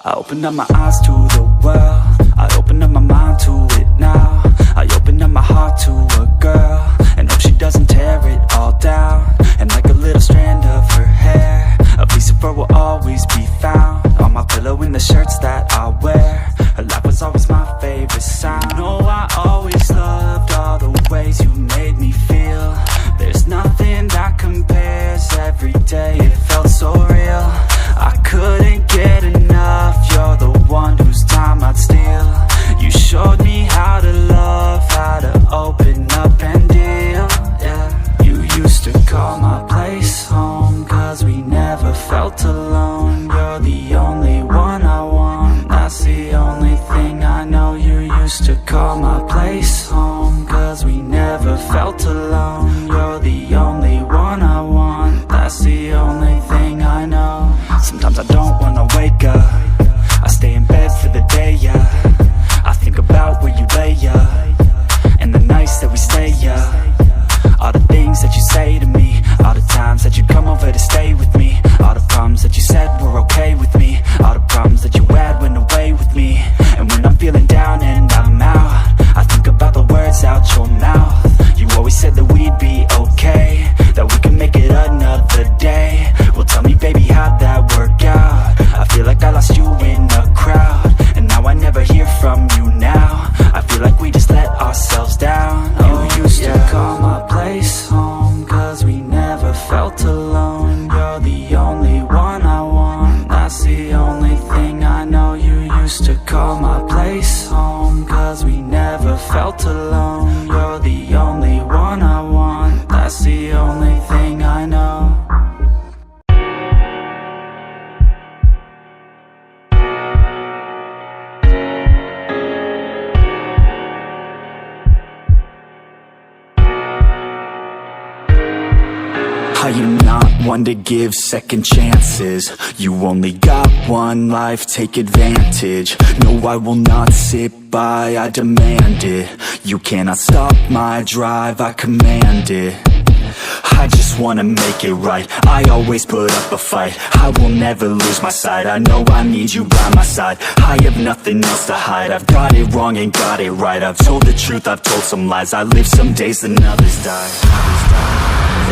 I opened up my eyes to the world, I opened up my mind to it now. I opened up my heart to a girl, and hope she doesn't tear it all down. And like a little strand of her hair, a piece of her will always be found on my pillow in the shirts that I wear. Her laugh was always my favorite sound. No, I always loved all the ways you made me feel. There's nothing that compares, every day it felt so real. I couldn't get enough, you're the one whose time I'd steal. You showed me how to love, how to open up and deal, yeah. You used to call my place home, cause we never felt alone. You're the only one I want, that's the only thing I know. You used to call my place home, cause we never felt alone. You're the only one I want, that's the only thing I know. Sometimes I don't wanna wake up, I stay in bed for the day, yeah. I think about where you lay, yeah, and the nights that we stay, yeah. All the things that you say to me, all the times that you come over to stay with me, all the problems that you said were okay with me, all the problems that you had went away with me. And when I'm feeling down and I'm out, I think about the words out your mouth. You always said that we'd be okay, that we could make it another day. Well, tell me, baby, how'd that work out? I feel like I lost you in a crowd, and now I never hear from you now. I feel like we just let ourselves down. You used to call my place home, cause we never felt alone. You're the only one I want, that's the only thing I know. You used to call my place home, cause we never felt alone. You're the only one I want, that's the only thing I know. I am not one to give second chances. You only got one life, take advantage. No, I will not sit by, I demand it. You cannot stop my drive, I command it. I just wanna make it right, I always put up a fight. I will never lose my sight, I know I need you by my side. I have nothing else to hide, I've got it wrong and got it right. I've told the truth, I've told some lies. I live some days and others die.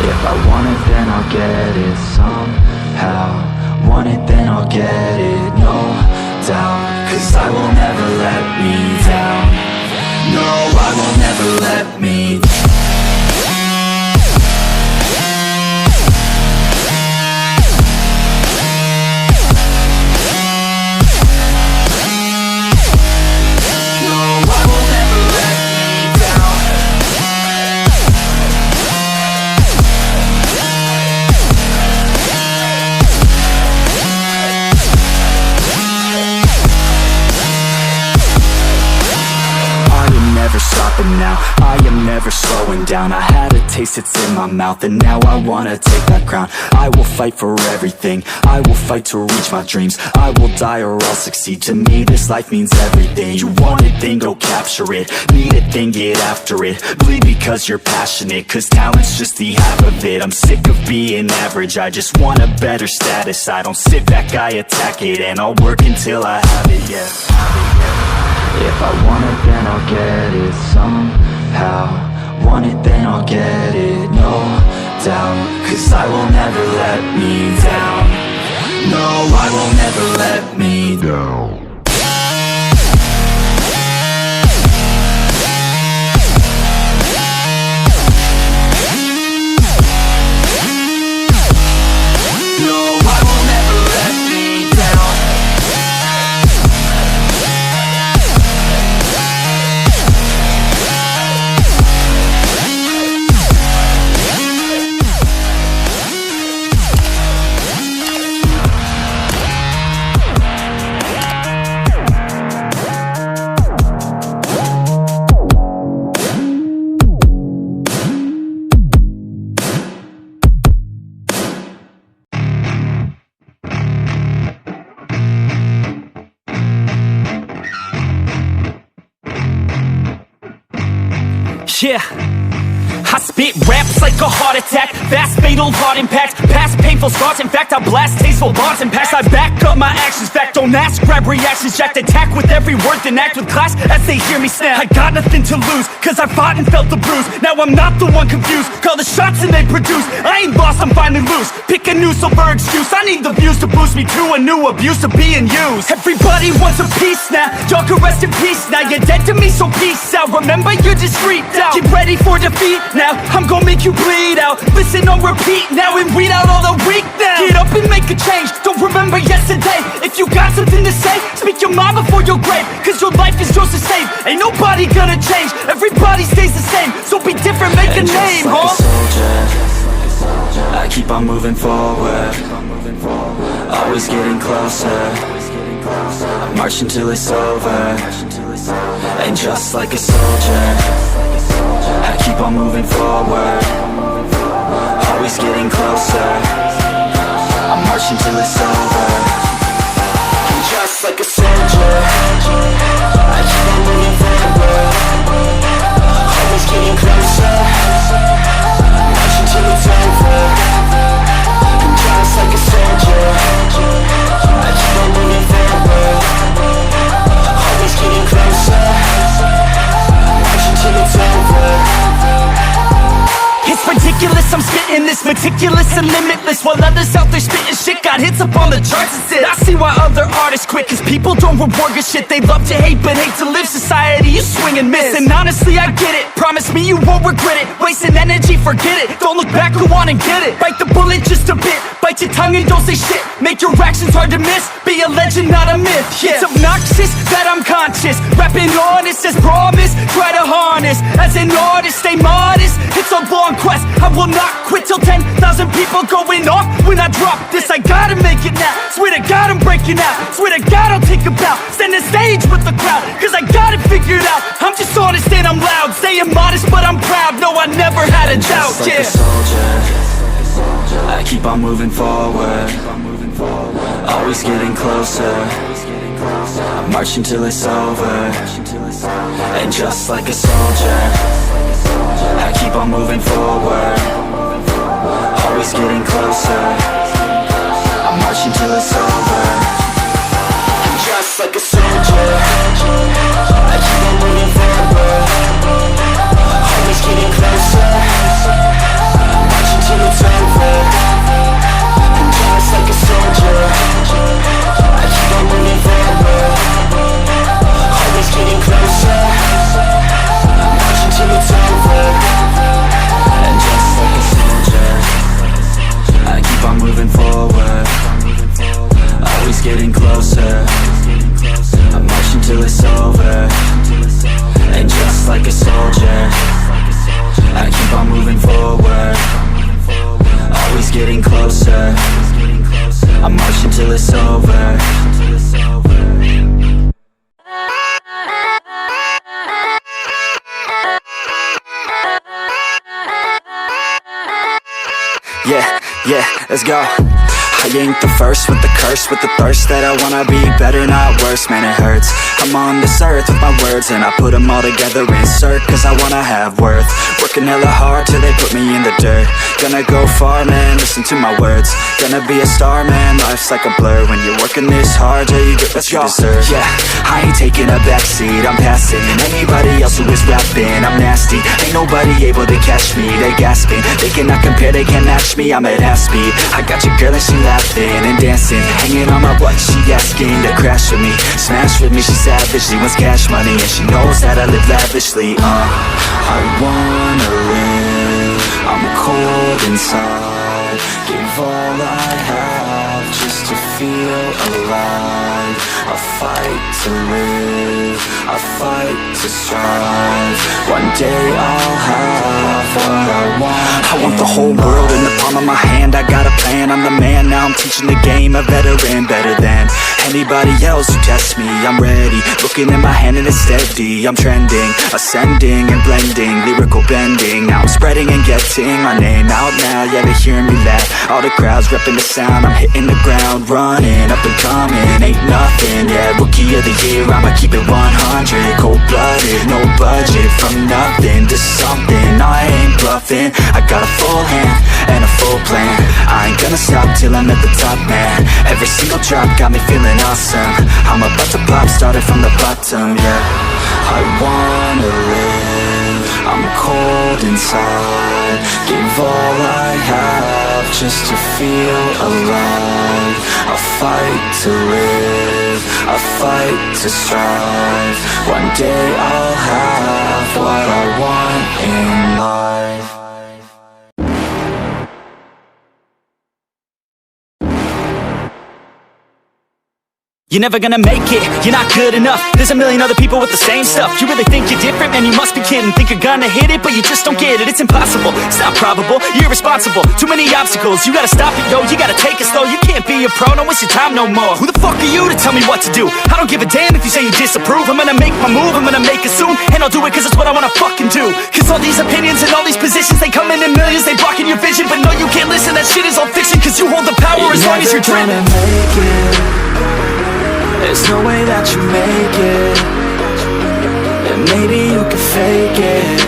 If I want it, then I'll get it somehow. Want it, then I'll get it, no doubt. Cause I will never let me down. No, I will never let me down. Stopping now, I am never slowing down. I had a taste, it's in my mouth, and now I wanna take that crown. I will fight for everything, I will fight to reach my dreams. I will die or I'll succeed, to me this life means everything. You want it, then go capture it. Need it, then get after it. Bleed because you're passionate, cause talent's just the half of it. I'm sick of being average, I just want a better status. I don't sit back, I attack it, and I'll work until I have it, yeah. If I want it, then I'll get it somehow. Want it, then I'll get it, no doubt. Cause I will never let me down. No, I will never let me down. Yeah, I spit raps like a heart attack, fast fatal heart impact, past painful scars. In fact, I blast tasteful bars and packs. I back up my actions, fact don't ask, grab reactions, jacked attack with every word, then act with class as they hear me snap. I got nothing to lose, cause I fought and felt the bruise. Now I'm not the one confused, call the shots and they produce. I ain't lost, I'm finally loose, pick a new silver excuse. I need the views to boost me to a new abuse of being used. Everybody wants a piece now, y'all can rest in peace now. You're dead to me, so peace out, remember you're just freaked out. Get ready for defeat now, I'm gon' make you bleed out. Listen on repeat now and weed out all the weak now. Get up and make a change, don't remember yesterday. If you got something to say, speak your mind before your grave, cause your life is yours to save. Ain't nobody gonna change, everybody stays the same. So be different, make a name, like huh? a soldier, I keep on moving forward, always getting closer. I march until it's over. And just like a soldier, I keep on moving forward, always getting closer. I march until it's over. And just like a soldier, I keep on moving forward, always getting closer. March until it's over. And just like a soldier, I keep on moving forward, always getting closer. March until it's over. It's ridiculous, I'm spitting this meticulous and limitless, while others out there spitting shit got hits up on the charts and shit. I see why other artists quit, cause people don't reward good shit. They love to hate but hate to live. Society, you swing and miss. And honestly, I get it, promise me you won't regret it. Wasting energy, forget it, don't look back, go on and get it. Bite the bullet just a bit, bite your tongue and don't say shit. Make your actions hard to miss, be a legend, not a myth. Yeah. It's obnoxious that I'm conscious, rapping honest as promise. Try to harness, as an artist, stay modest. It's a long quest, I will not quit till 10,000 people going off when I drop this. I gotta make it now, swear to God I'm breaking out. Swear to God I'll take a bow, stand the stage with the crowd, cause I got it figured out. I'm just honest and I'm loud, staying modest but I'm proud. No, I never had a doubt, just like yeah. a soldier, I keep on moving forward, always getting closer. I march until it's over. And just like a soldier, I keep on moving forward, always getting closer. I march until it's over. And just like a soldier, I keep on moving forward, always getting closer. I march until it's over. And just like a soldier, I keep on moving forward, always getting closer. I march until it's over. And just like a soldier, I keep on moving forward, always getting closer. I march until it's over. And just like a soldier, I keep on moving forward, always getting closer. I march until it's over. Yeah, let's go. I ain't the first with the curse, with the thirst that I wanna be better, not worse. Man, it hurts. I'm on this earth with my words, and I put them all together, insert, cause I wanna have worth. Working hella hard till they put me in the dirt. Gonna go far, man, listen to my words. Gonna be a star, man, life's like a blur. When you're working this hard, yeah, you get what you deserve. Yeah, I ain't taking a backseat, I'm passing anybody else who is rapping. I'm nasty, ain't nobody able to catch me. They gasping, they cannot compare, they can't match me. I'm at half speed, I got your girl and she laughing and dancing, hanging on my butt, she asking to crash with me, smash with me. She savage, she wants cash money, and she knows that I live lavishly. I wanna live, I'm cold inside, give all I have just to feel alive. I fight to live, I fight to strive. One day I'll have what I want. I want the whole world in the palm of my hand. I got a plan, I'm the man. Now I'm teaching the game, a veteran, better than anybody else who tests me. I'm ready, looking at my hand and it's steady. I'm trending, ascending and blending, lyrical bending. Now I'm spreading and getting my name out now. Yeah, they hearing me that. All the crowds repping the sound, I'm hitting the ground running, up and coming, ain't nothing, yeah. Rookie of the year, I'ma keep it 100. Cold-blooded, no budget, from nothing to something. I ain't bluffing, I got a full hand and a full plan. I ain't gonna stop till I'm at the top, man. Every single drop got me feeling awesome. I'm about to pop, started from the bottom, yeah. I wanna live, I'm cold inside. Give all I have just to feel alive. I fight to live, I fight to strive. One day I'll have what I want in life. You're never gonna make it, you're not good enough. There's a million other people with the same stuff. You really think you're different? Man, you must be kidding. Think you're gonna hit it, but you just don't get it. It's impossible, it's not probable, you're irresponsible. Too many obstacles, you gotta stop it, yo. You gotta take it slow, you can't be a pro. Don't waste your time no more. Who the fuck are you to tell me what to do? I don't give a damn if you say you disapprove. I'm gonna make my move, I'm gonna make it soon. And I'll do it cause it's what I wanna fucking do. Cause all these opinions and all these positions, they come in millions, they blocking your vision. But no, you can't listen, that shit is all fiction. Cause you hold the power as long as you're dreaming. There's no way that you make it. And maybe you can fake it,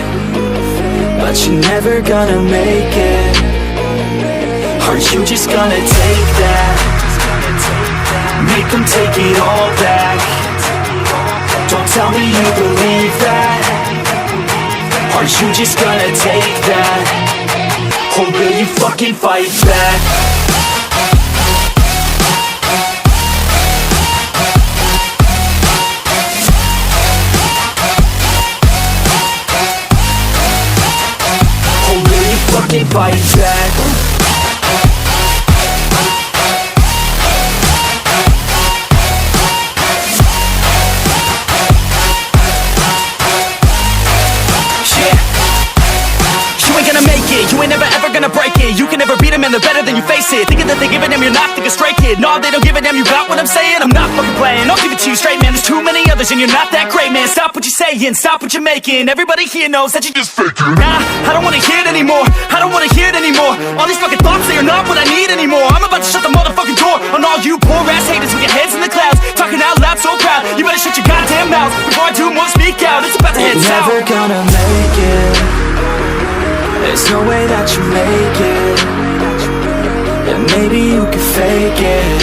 but you're never gonna make it. Aren't you just gonna take that? Make them take it all back. Don't tell me you believe that. Aren't you just gonna take that? Or will you fucking fight back? Fucking fight back. You ain't never ever gonna break it. You can never beat them and they're better than you face it. Thinking that they give a damn, you're not, think a straight kid. No, they don't give a damn, you got what I'm saying? I'm not fucking playing, I'll give it to you straight, man. There's too many others and you're not that great, man. Stop what you're saying, stop what you're making. Everybody here knows that you just faking. Nah, I don't wanna hear it anymore, I don't wanna hear it anymore. All these fucking thoughts, they are not what I need anymore. I'm about to shut the motherfucking door on all you poor ass haters with your heads in the clouds, talking out loud so proud. You better shut your goddamn mouth before I do more, speak out. It's about to head south. You're never gonna make it. There's no way that you make it. And maybe you can fake it,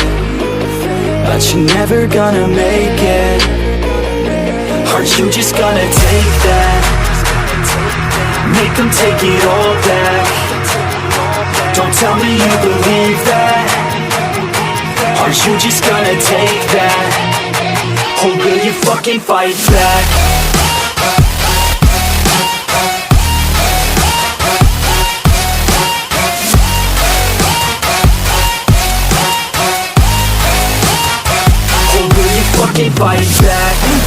but you're never gonna make it. Aren't you just gonna take that? Make them take it all back. Don't tell me you believe that. Aren't you just gonna take that? Or will you fucking fight back? Fucking fight back.